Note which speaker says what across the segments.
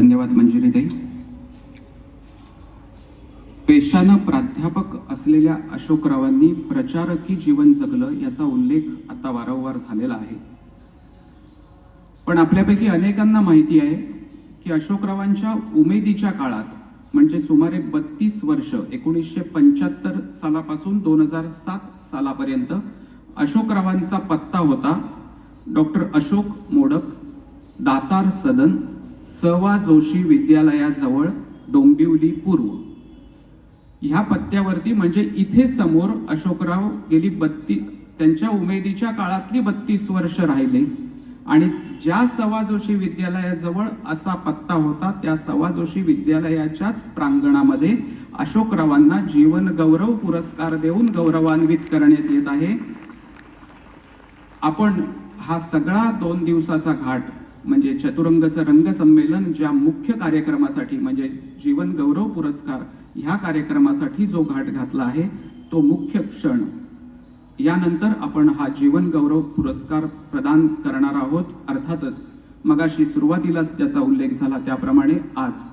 Speaker 1: धन्यवाद मंजिरीताई. पेशानं प्राध्यापक असलेल्या अशोकरावांनी प्रचारकी जीवन जगलं याचा उल्लेख आता वारंवार झालेला आहे. पण आपल्यापैकी अनेकांना माहिती आहे की अशोकरावांच्या उमेदीच्या काळात म्हणजे सुमारे 32 वर्ष 1975 सालापासून 2007 सालापर्यंत अशोकरावांचा पत्ता होता डॉक्टर अशोक मोडक, दातार सदन, स.वा. जोशी विद्यालयाजवळ, डोंबिवली पूर्व. ह्या पत्त्यावरती म्हणजे इथे समोर अशोकराव गेली त्यांच्या उमेदीच्या काळातली 32 वर्ष राहिले. आणि ज्या स.वा. जोशी विद्यालयाजवळ असा पत्ता होता त्या स.वा. जोशी विद्यालयाच्याच प्रांगणामध्ये अशोकरावांना जीवन गौरव पुरस्कार देऊन गौरवान्वित करण्यात येत आहे. आपण हा सगळा 2 दिवसाचा घाट म्हणजे चतुरंगचं रंगसंमेलन ज्या मुख्य कार्यक्रमासाठी म्हणजे जीवन गौरव पुरस्कार ह्या कार्यक्रमासाठी जो घाट घातला आहे तो मुख्य क्षण. यानंतर आपण हा जीवन गौरव पुरस्कार प्रदान करणार आहोत. अर्थातच मगाशी सुरुवातीलाच त्याचा उल्लेख झाला त्याप्रमाणे आज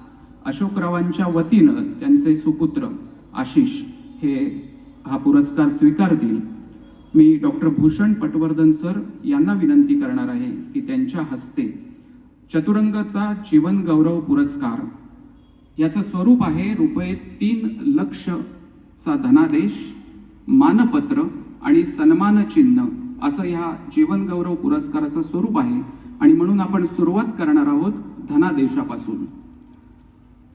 Speaker 1: अशोकरावांच्या वतीनं त्यांचे सुपुत्र आशिष हे हा पुरस्कार स्वीकारतील. मी डॉक्टर भूषण पटवर्धन सर यांना विनंती करणार आहे की त्यांच्या हस्ते चतुरंगचा जीवन गौरव पुरस्कार याचं स्वरूप आहे ₹3 लक्षचा धनादेश, मानपत्र आणि सन्मान चिन्ह असं ह्या जीवन गौरव पुरस्काराचं स्वरूप आहे. आणि म्हणून आपण सुरुवात करणार आहोत धनादेशापासून.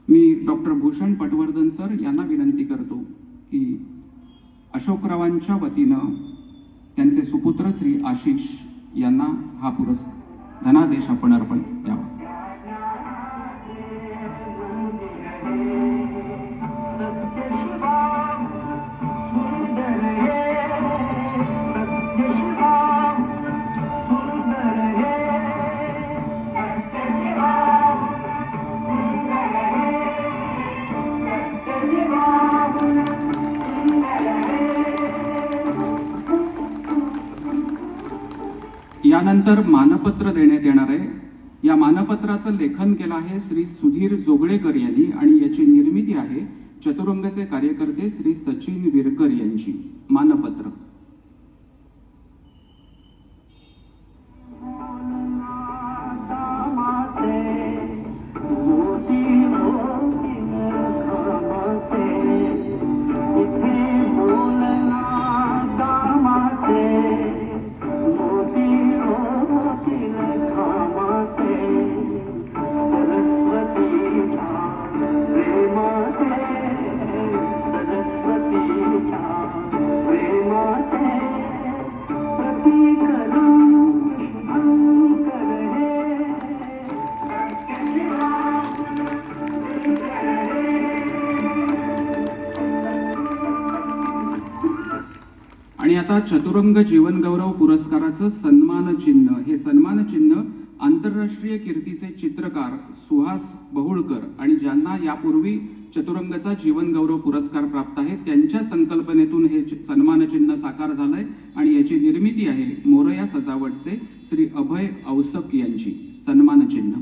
Speaker 1: मी डॉक्टर भूषण पटवर्धन सर यांना विनंती करतो की अशोकरावांच्या वतीनं त्यांचे सुपुत्र श्री आशिष यांना हा धनादेश आपण अर्पण द्यावा. यानंतर मानपत्र देण्यात येणार आहे. या मानपत्राचं लेखन केलं आहे श्री सुधीर जोगळेकर यांनी आणि याची निर्मिती आहे चतुरंगचे कार्यकर्ते श्री सचिन विरकर यांची. मानपत्र. आणि आता चतुरंग जीवन गौरव पुरस्काराचं सन्मान चिन्ह. हे सन्मान चिन्ह आंतरराष्ट्रीय कीर्तीचे चित्रकार सुहास बहुळकर आणि ज्यांना यापूर्वी चतुरंगचा जीवन गौरव पुरस्कार प्राप्त आहे त्यांच्या संकल्पनेतून हे सन्मान चिन्ह साकार झालंय आणि याची निर्मिती आहे मोरया सजावटचे श्री अभय औसक यांची. सन्मान चिन्ह.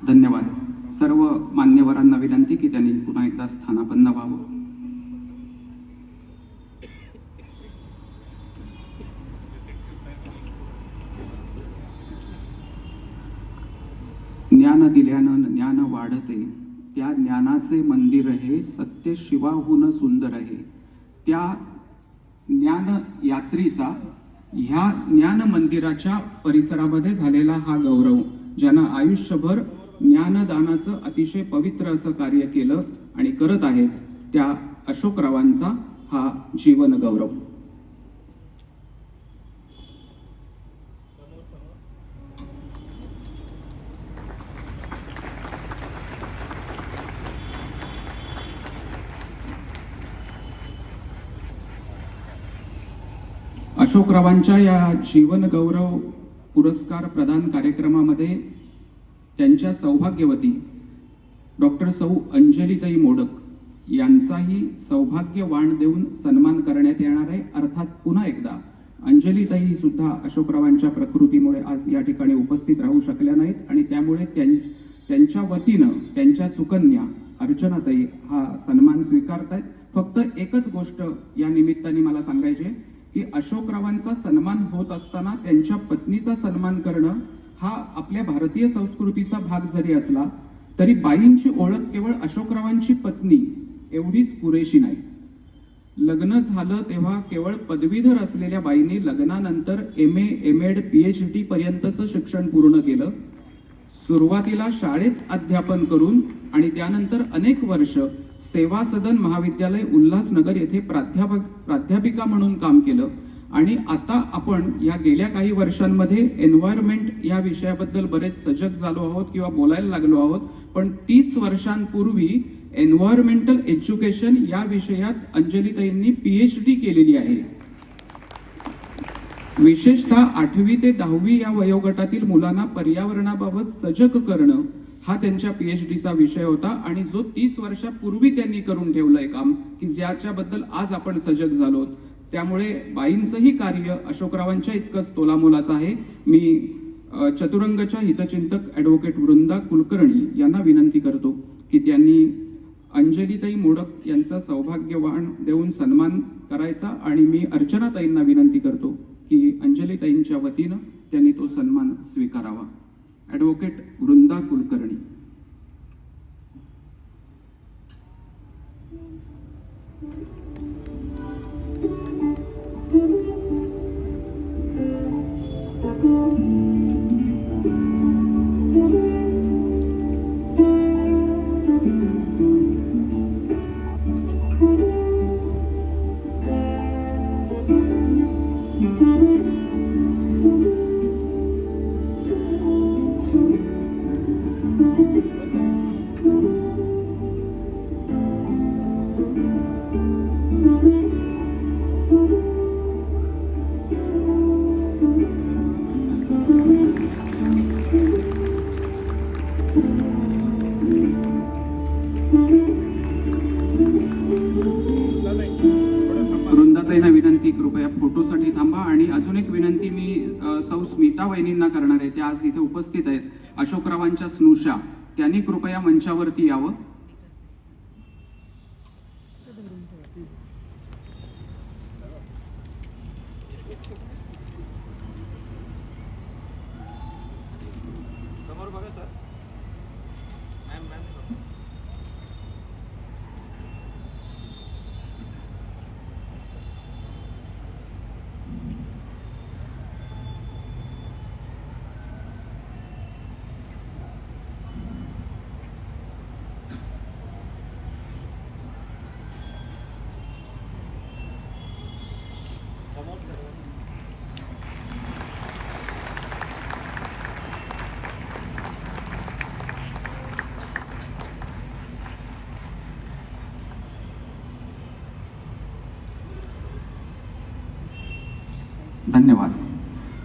Speaker 1: धन्यवाद. सर्व मान्यवरांना विनंती की त्यांनी पुन्हा एकदा स्थानापन्न व्हावं. ज्ञान दिल्यानं ज्ञान वाढते, त्या ज्ञानाचे मंदिर हे सत्य शिवाहून सुंदर आहे. त्या ज्ञान यात्रीचा ह्या ज्ञान मंदिराच्या परिसरामध्ये झालेला हा गौरव, ज्यानं आयुष्यभर ज्ञानदानाचं अतिशय पवित्र असं कार्य केलं आणि करत आहेत, त्या अशोकरावांचा हा जीवन गौरव. अशोकरावांच्या या जीवन गौरव पुरस्कार प्रदान कार्यक्रमामध्ये त्यांच्या सौभाग्यवती डॉक्टर सौ अंजलीताई मोडक यांचाही सौभाग्यवाण देऊन सन्मान करण्यात येणार आहे. अर्थात पुन्हा एकदा अंजलीताई सुद्धा अशोकरावांच्या प्रकृतीमुळे आज या ठिकाणी उपस्थित राहू शकल्या नाहीत आणि त्यामुळे त्यांच्या वतीनं त्यांच्या सुकन्या अर्चनाताई हा सन्मान स्वीकारतायत. फक्त एकच गोष्ट या निमित्ताने मला सांगायची आहे की अशोकरावांचा सन्मान होत असताना त्यांच्या पत्नीचा सन्मान करणं हा आपल्या भारतीय संस्कृतीचा भाग जरी असला तरी बाईंची ओळख केवळ अशोकरावांची पत्नी एवढीच पुरेशी नाही. लग्न झालं तेव्हा केवळ पदवीधर असलेल्या बाईंनी लग्नानंतर MA, MEd, PhD पर्यंतचं शिक्षण पूर्ण केलं. सुरुवातीला शाळेत अध्यापन करून आणि त्यानंतर अनेक वर्ष सेवा सदन महाविद्यालय उल्हासनगर येथे प्राध्यापिका म्हणून काम केलं आणि आता आपण या गेल्या काही वर्षांमध्ये एन्व्हायरमेंट या विषयाबद्दल बरेच सजग झालो आहोत किंवा बोलायला लागलो आहोत. पण 30 वर्षांपूर्वी एन्व्हायरमेंटल एज्युकेशन या विषयात अंजलीताईंनी PhD केलेली आहे. विशेषतः 8वी ते 10वी या वयोगटातील मुलांना पर्यावरणाबाबत सजग करणं हा त्यांच्या PhDचा विषय होता आणि जो 30 वर्षापूर्वी त्यांनी करून ठेवलंय काम की ज्याच्याबद्दल आज आपण सजग झालो. त्यामुळे बाईंचंही कार्य अशोकरावांच्या इतकंच तोलामोलाचं आहे. मी चतुरंगच्या हितचिंतक ॲडव्होकेट वृंदा कुलकर्णी यांना विनंती करतो की त्यांनी अंजलीताई मोडक यांचा सौभाग्यवान देऊन सन्मान करायचा आणि मी अर्चनाताईंना विनंती करतो की अंजलीताईंच्या वतीनं त्यांनी तो सन्मान स्वीकारावा. ॲडव्होकेट वृंदा कुलकर्णी. वृंदाताईंना विनंती कृपया फोटोसाठी थांबा. आणि अजून एक विनंती मी सौ स्मिता वहिनींना करणार आहे, त्या आज इथे उपस्थित आहेत. अशोकरावांच्या स्नुषा, त्यांनी कृपया मंचावरती यावं. धन्यवाद.